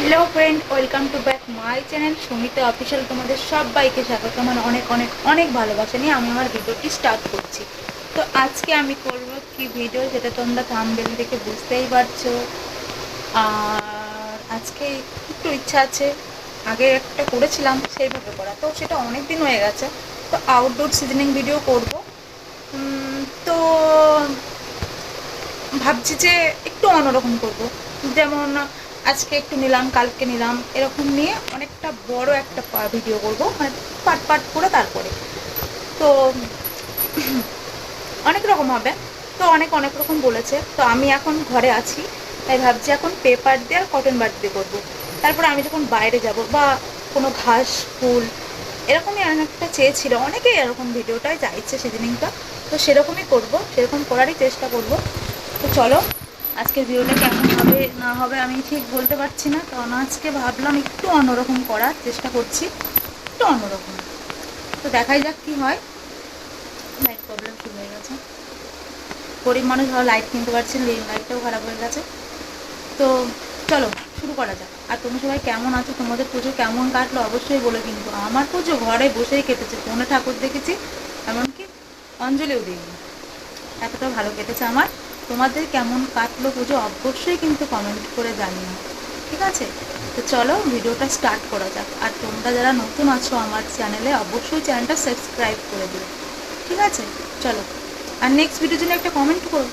Hello friend, welcome to back my channel Sumita official. তোমাদের সবাইকে স্বাগত। আমার অনেক অনেক অনেক ভালোবাসা নিয়ে আমি আমার ভিডিওটি স্টার্ট করছি। তো আজকে আমি করব কি ভিডিও, যেটা তোমরা থাম্বনেল দেখে বুঝতেই পারছো। আর আজকে একটু ইচ্ছা আছে, আগে একটা করেছিলাম সেইভাবে করা, তো সেটা অনেক দিন হয়ে গেছে। তো আউটডোর সিজনিং ভিডিও করব। তো ভাবছি যে একটু অন্যরকম করব, যেমন আজকে একটু নিলাম, কালকে নিলাম, এরকম নিয়ে অনেকটা বড় একটা ভিডিও করব, মানে পার্ট পার্ট করে। তারপরে তো অনেক রকম হবে। তো অনেক অনেক রকম বলেছে, তো আমি এখন ঘরে আছি, তাই ভাবছি এখন পেপার দিয়ে আর কটন বাড দিয়ে করবো। তারপরে আমি যখন বাইরে যাব বা কোনো ঘাস ফুল এরকমই অনেকটা চেয়েছিল, অনেকেই এরকম ভিডিওটাই চাইছে সিজনিংটা, তো সেরকমই করব, সেরকম করারই চেষ্টা করব। তো চলো, আজকের ভিডিওটা কেমন হবে না হবে আমি ঠিক বলতে পারছি না, কারণ আজকে ভাবলাম একটু অন্যরকম করার চেষ্টা করছি, একটু অন্যরকম। তো দেখাই যাক কী হয়। লাইট প্রবলেম শুরু হয়ে গেছে, গরিব মানুষ ভালো লাইট কিনতে পারছেন, রিং লাইটটাও খারাপ হয়ে গেছে। তো চলো শুরু করা যাক। আর তোমরা সবাই কেমন আছো, তোমাদের পুজো কেমন কাটলো অবশ্যই বলো। কিন্তু আমার পুজো ঘরে বসেই কেটেছে, ফোনে ঠাকুর দেখেছি, এমনকি অঞ্জলিও দিইনি, এতটা ভালো কেটেছে আমার। তোমাদের কেমন কাটলো পুজো অবশ্যই কিন্তু কমেন্ট করে জানিও, ঠিক আছে? তো চলো ভিডিওটা স্টার্ট করা যাক। আর তোমরা যারা নতুন আছো আমার চ্যানেলে, অবশ্যই চ্যানেলটা সাবস্ক্রাইব করে দিও, ঠিক আছে? চলো, আর নেক্সট ভিডিওর জন্য একটা কমেন্ট করো।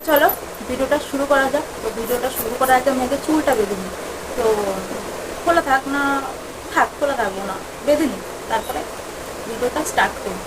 চলো ভিডিওটা শুরু করা যাক। তো ভিডিওটা শুরু করার আগে আমি আগে চুলটা বেঁধে নিই। তো খোলা থাক না থাক, খোলা থাকবো না, বেঁধে নিই, তারপরে ভিডিওটা স্টার্ট করি।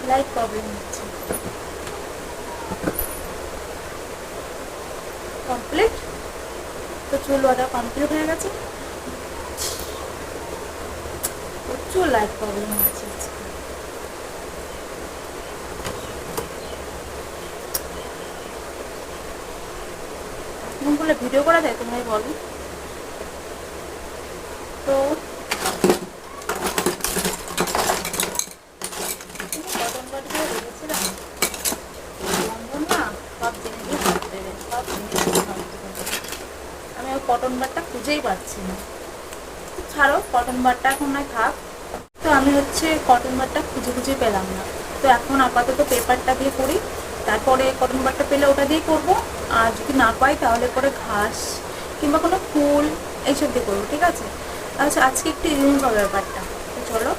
লাইট প্রবলেম হচ্ছে। কমপ্লিট। তো চুল বাঁধা কমপ্লিট হয়ে গেছে। প্রচুর লাইট প্রবলেম হচ্ছে। এমন করলে ভিডিও করা যায় তোমরাই বলো। তো কটন বাট দিয়ে রেখেছিলাম, লম্বন না সব জিনিসই ভাবতে হবে, সব জিনিস ভাবতে হবে। আমি ওই কটন বাটটা খুঁজেই পাচ্ছি না। ছাড়ো, কটন বাটটা এখন নয় থাক। তো আমি হচ্ছে কটন বাটটা খুঁজে খুঁজে পেলাম না, তো এখন আপাতত পেপারটা দিয়ে করি, তারপরে কটন বাটটা পেলে ওটা দিয়ে করবো। আর যদি না পাই তাহলে পরে ঘাস কিংবা কোনো ফুল এইসব দিয়ে করবো, ঠিক আছে? আচ্ছা, আজকে একটু ইউনিক হবে ব্যাপারটা। তো চলো,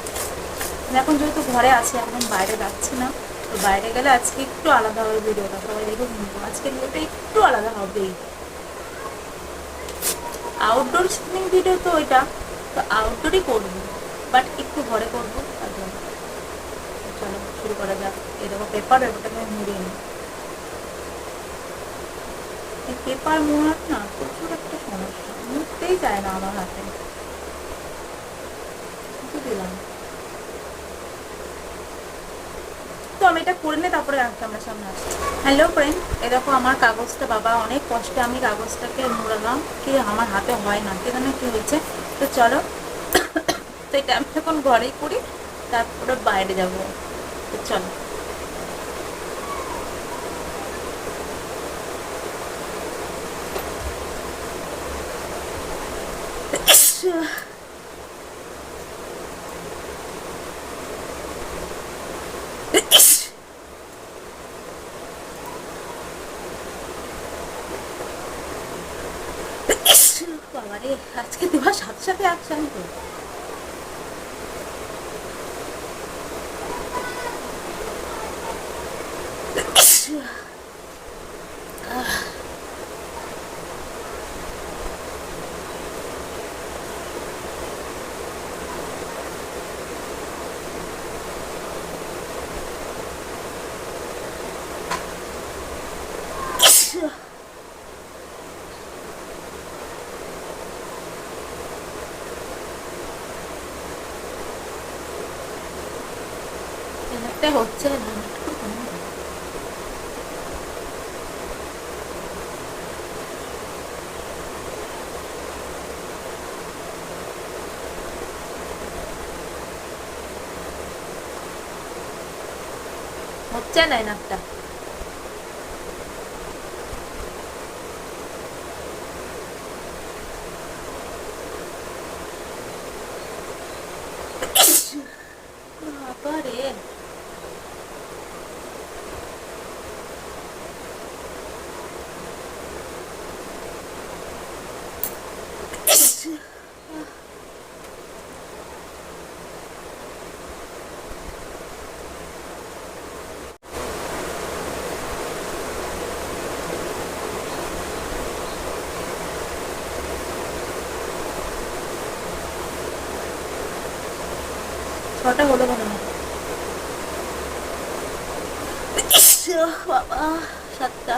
আমি এখন যেহেতু ঘরে আছি, এখন বাইরে যাচ্ছি না, তো বাইরে গেলে আজকে একটু আলাদা হবে ভিডিওটা, সবাই দেখে শুনবো। আজকে ভিডিওটা একটু আলাদা হবেই। আউটডোর স্ক্রিনিং ভিডিও তো ওইটা, তো আউটডোরই করবো, বাট একটু ঘরে করবো, তার জন্য। চলো শুরু করা যাক। এই দেখো পেপার, ওটাকে আমি মুড়িয়ে নিই। এই পেপার মোড়ার না প্রচুর একটা সমস্যা, মুড়তেই চায় না আমার হাতে। কিছু দিলাম। তো আমি এটা করে নিই, তারপরে ক্যামেরার সামনে আসছি। হ্যালো ফ্রেন্ড, এ দেখো আমার কাগজটা, বাবা অনেক কষ্টে আমি কাগজটাকে মুড়ালাম, কি আমার হাতে হয় না, কি জানে কি হয়েছে। তো চলো, তো এটা আমি এখন ঘরেই করি, তারপরে বাইরে যাবো। তো চলো। বাবারে, আজকে দেওয়ার সাথে সাথে অ্যাকশন তো। হচ্ছে না, হচ্ছে না নাকটা। বাবারে, ছটা হলো মনে হয়। বাবা, 7টা।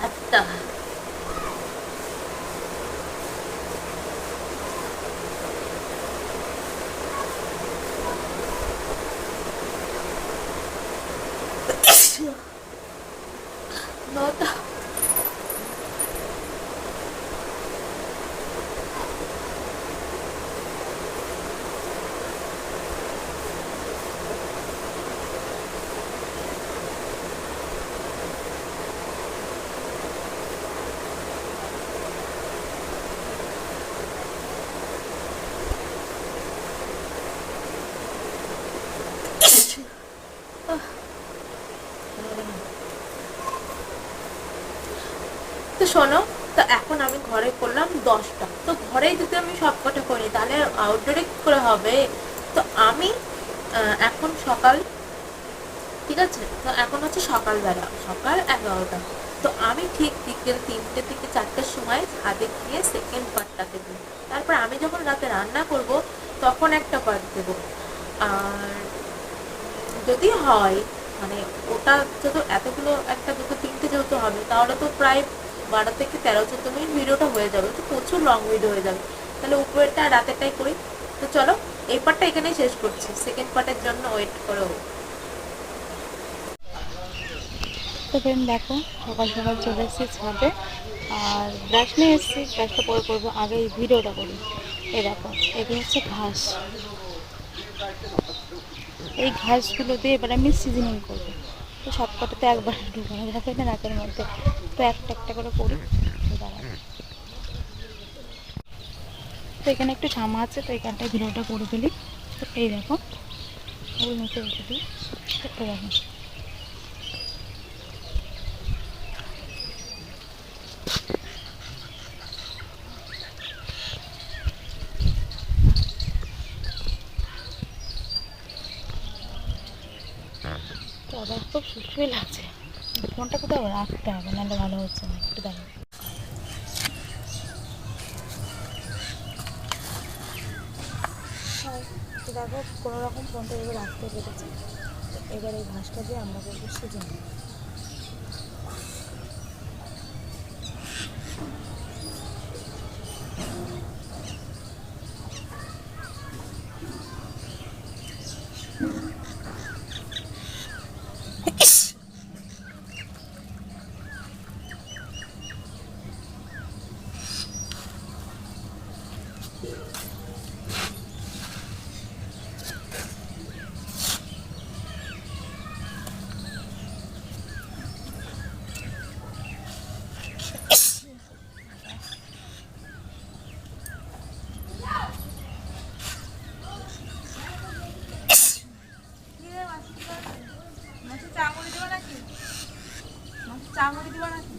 আটটা। নটা। তো শোনো, তো এখন আমি ঘরে করলাম 10টা। তো ঘরেই যদি আমি সবকটা করি তাহলে আউটডোরে কি করে হবে? তো আমি এখন সকাল, ঠিক আছে, তো এখন হচ্ছে সকালবেলা, সকাল 11টা। তো আমি ঠিক বিকেল 3টে থেকে 4টার সময় ছাদে গিয়ে সেকেন্ড পার্টটা দেবো। তারপর আমি যখন রাতে রান্না করব তখন একটা পার্ট দেবো। আর যদি হয়, মানে ওটা যদি এতগুলো, একটা দুটো তিনটে যেহেতু হবে, তাহলে তো প্রায় 12 থেকে 13-14 মিনিট ভিডিওটা হয়ে যাবে, তো প্রচুর লং ভিডিও হয়ে যাবে। তাহলে উপরেরটা রাতেরটাই করি। তো চলো, এই পার্টটা এখানেই শেষ করছি, সেকেন্ড পার্টের জন্য ওয়েট করো। তো ফ্রেন্ড দেখো, সকাল সকাল চলে এসেছি ছাদে, আর ব্রাশ নিয়ে এসেছি, ব্রাশটা পরে করবো, আগে এই ভিডিওটা করি। এই দেখো, এগুলো হচ্ছে ঘাস, এই ঘাসগুলো দিয়ে এবার আমি সিজনিং করবো। তো সবকটাতে একবার ঢুকানো যাবে না রাতের মধ্যে, তো একটা একটা করে করি। দাঁড়াবো, তো এখানে একটু ছামা আছে, তো এখানটায় ভিডিওটা করে ফেলি। তো এই দেখো, ওই নিচে রেখে দিই। তো দেখো, তো আবার খুব সুস্থই লাগছে। ফোনটা কোথাও রাখতে হবে, নাহলে ভালো হচ্ছে না। একটু দাঁড়াও, তো দেখো কোনো রকম ফোনটা এবার রাখতে পেরেছি। এবার এই ঘাসটা দিয়ে আমরা করবো সিজনিং। চা করে দেবা নাকি? চা করে দেবা নাকি?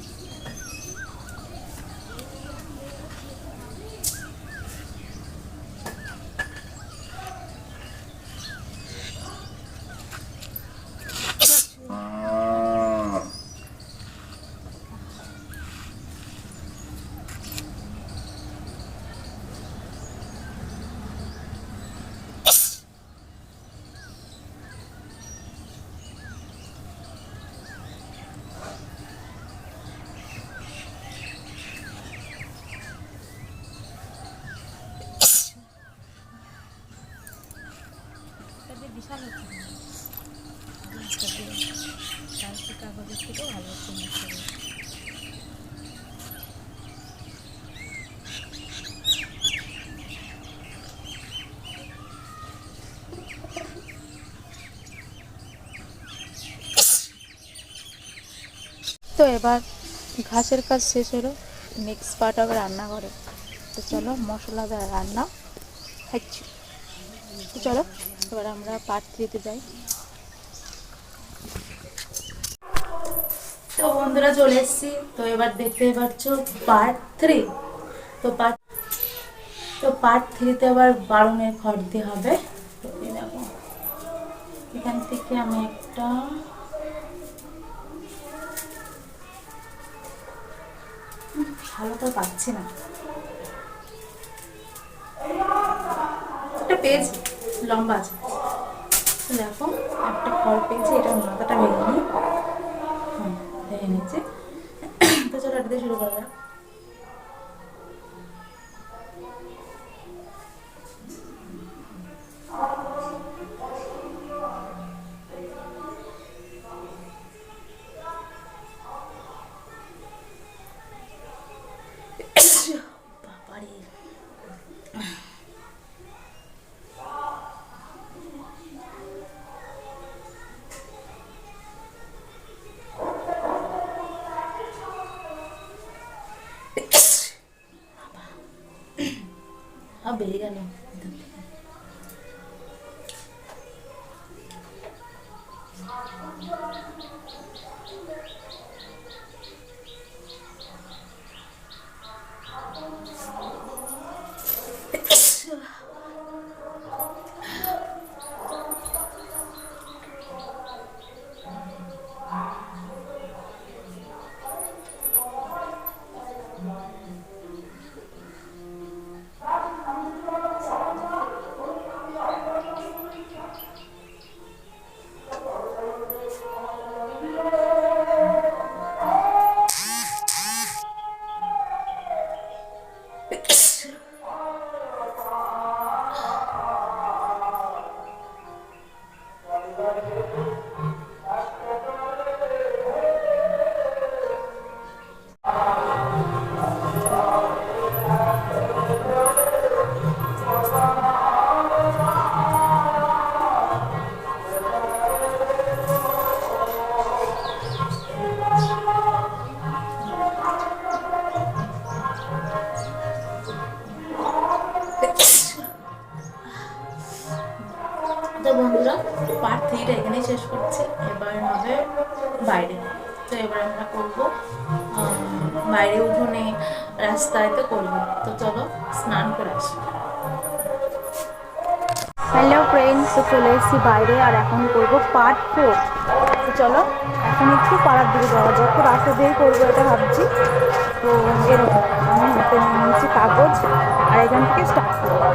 বিশাল হচ্ছে কাগজের থেকেও ভালো হচ্ছে। তো এবার ঘাসের কাজ শেষ হলো, নেক্সট পার্ট হবে রান্নাঘরে। তো চলো মশলা দেওয়া রান্না খাচ্ছি। তো চলো এবার আমরা পার্ট 3-তে যাই। তো বন্ধুরা চলে এসেছি, তো এবার দেখতে পাচ্ছ পার্ট 3। তো পার্ট 3-তে আবার বারুনের খড় দিয়ে হবে। তো এই দেখো এখান থেকে আমি একটা ভালো করে পাচ্ছি না, একটা পেজ লম্বা আছে। তো দেখো একটা খড় পেয়েছি, এটার মাথাটা ভেঙে নিই। ভেঙে নিচ্ছে। তো চলো এটা দিয়ে শুরু করা যাক। বাবারে বেড়ে গেল। তো বন্ধুরা পার্ট 3টা এখানেই শেষ করছি। এবার হবে বাইরে। তো এবার আমরা করবো বাইরে উঠোনে রাস্তায় তো করবো। তো চলো স্নান করে আসি। হ্যালো ফ্রেন্ডস, তো চলে এসেছি বাইরে আর এখন করবো পার্ট 4। তো চলো এখন একটু পাড়ার দিকে যাওয়া যায়, একটু রাস্তা দিয়েই করবো এটা ভাবছি। তো এরকম আমি হাতে নিয়েছি কাগজ আর এখান থেকে স্টার্ট করবো।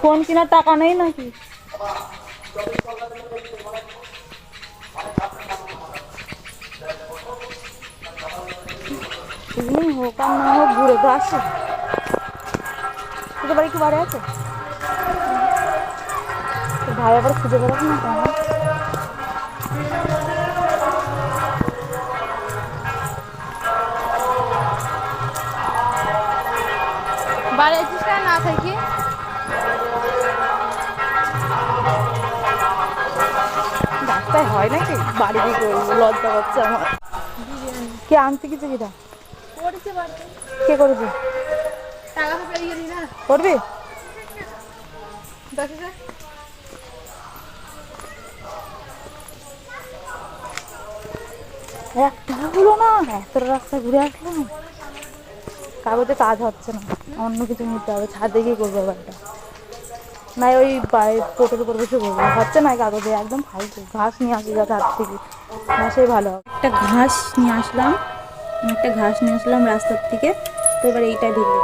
ফোন কেনার টাকা নেই নাকি? হোক আর না হোক ঘুরে তো আসে। তোদের বাড়ি কি বাড়ি আছে? ভাই আবার খুঁজে বেড়াস না কেন? বাড়ি আছিস না থাকি তাই হয় নাকি? বাড়ি দিয়ে করবো, লজ্জা করছে আমার। কে আনতে কিছু কিনা কে করেছে? করবি? একটা হলো না, এত রাস্তা ঘুরে আসলাম, কাগজে কাজ হচ্ছে না, অন্য কিছু নিতে হবে, ছাদে গিয়ে করবো ব্যাপারটা। না ওই পোটের উপর বসে করবো, হচ্ছে না কাগজে, একদম ফালতু। ঘাস নিয়ে আসি যা হাত থেকে, ঘাসেই ভালো হবে। একটা ঘাস নিয়ে আসলাম, রাস্তার থেকে, তো এবার এইটাই ঢুকবো।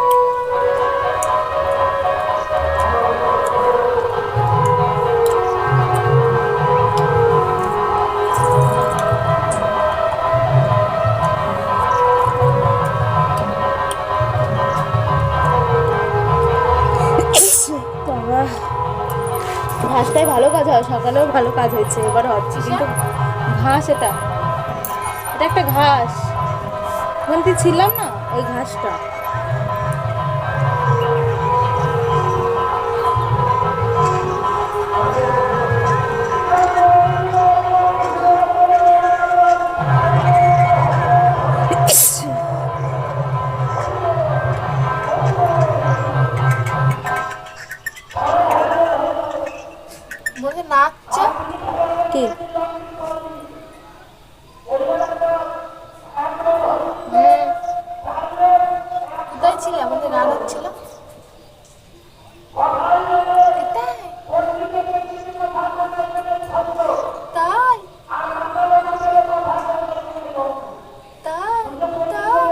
বাবা, ঘাসটাই ভালো কাজ হয়, সকালেও ভালো কাজ হয়েছে, এবার হচ্ছে কিন্তু ঘাস, এটা একটা ঘাস, ওখানে ছিলাম না, ওই ঘাসটা। বলছে নাচছে কি কোথায় ছিল? আমাদের গান হচ্ছিল। তাই তাই তাই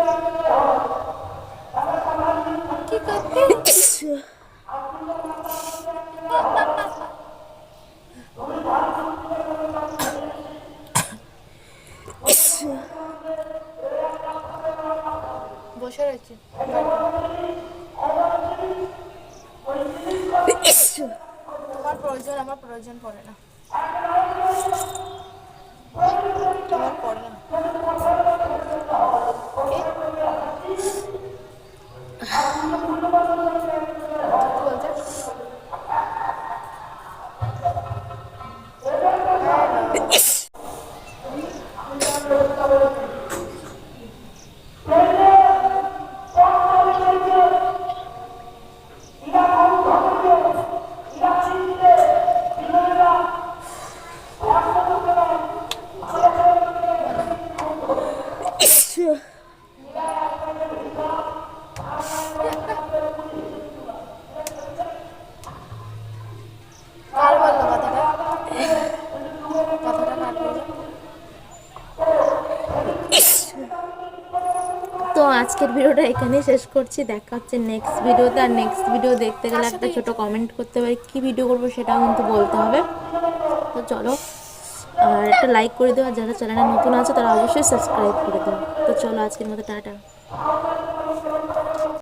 কি করতে? বসে রয়েছে। তোমার প্রয়োজন, আমার প্রয়োজন পড়ে না, তোমার পড়ে না। কার বললো কথাটা? কথাটা কার বললো? তো আজকের ভিডিওটা এখানেই শেষ করছি, দেখা হচ্ছে নেক্সট ভিডিওতে। আর নেক্সট ভিডিও দেখতে গেলে একটা ছোট কমেন্ট করতে হবে, কী ভিডিও করবো সেটাও কিন্তু বলতে হবে। তো চলো, আর একটা লাইক করে দেওয়া, যারা চ্যানেলে নতুন আছে তারা অবশ্যই সাবস্ক্রাইব করে দেবো। তো চলো, আজকের মতো টাটা।